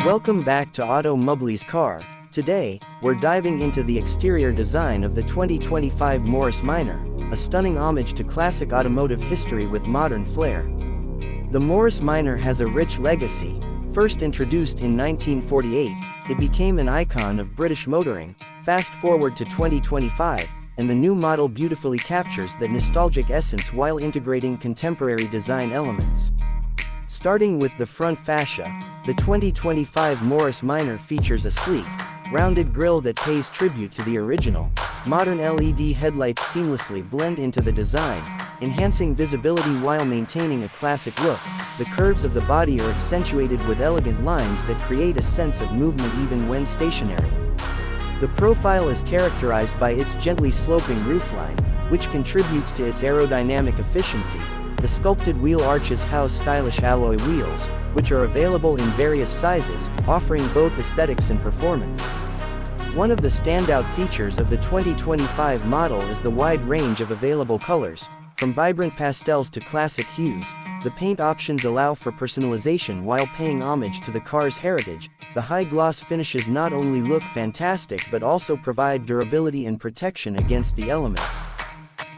Welcome back to Automobile's car. Today, we're diving into the exterior design of the 2025 Morris Minor, a stunning homage to classic automotive history with modern flair. The Morris Minor has a rich legacy. First introduced in 1948, it became an icon of British motoring. Fast forward to 2025, and the new model beautifully captures that nostalgic essence while integrating contemporary design elements. Starting with the front fascia, the 2025 Morris Minor features a sleek, rounded grille that pays tribute to the original. Modern LED headlights seamlessly blend into the design, enhancing visibility while maintaining a classic look. The curves of the body are accentuated with elegant lines that create a sense of movement even when stationary. The profile is characterized by its gently sloping roofline, which contributes to its aerodynamic efficiency. The sculpted wheel arches house stylish alloy wheels, which are available in various sizes, offering both aesthetics and performance. One of the standout features of the 2025 model is the wide range of available colors. From vibrant pastels to classic hues, the paint options allow for personalization while paying homage to the car's heritage. The high-gloss finishes not only look fantastic but also provide durability and protection against the elements.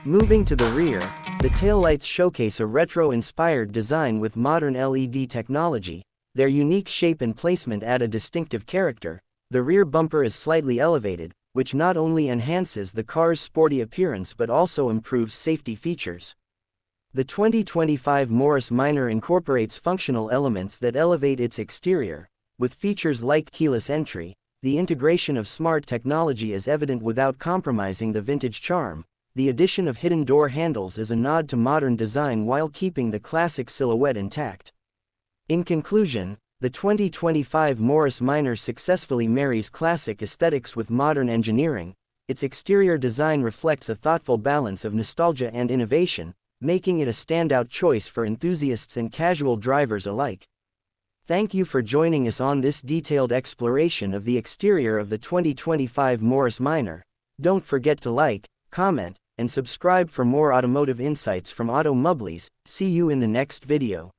Moving to the rear, the taillights showcase a retro-inspired design with modern LED technology. Their unique shape and placement add a distinctive character. The rear bumper is slightly elevated, which not only enhances the car's sporty appearance but also improves safety features. The 2025 Morris Minor incorporates functional elements that elevate its exterior. With features like keyless entry, the integration of smart technology is evident without compromising the vintage charm. The addition of hidden door handles is a nod to modern design while keeping the classic silhouette intact. In conclusion, the 2025 Morris Minor successfully marries classic aesthetics with modern engineering. Its exterior design reflects a thoughtful balance of nostalgia and innovation, making it a standout choice for enthusiasts and casual drivers alike. Thank you for joining us on this detailed exploration of the exterior of the 2025 Morris Minor. Don't forget to like, comment, and subscribe for more automotive insights from Automobiles. See you in the next video.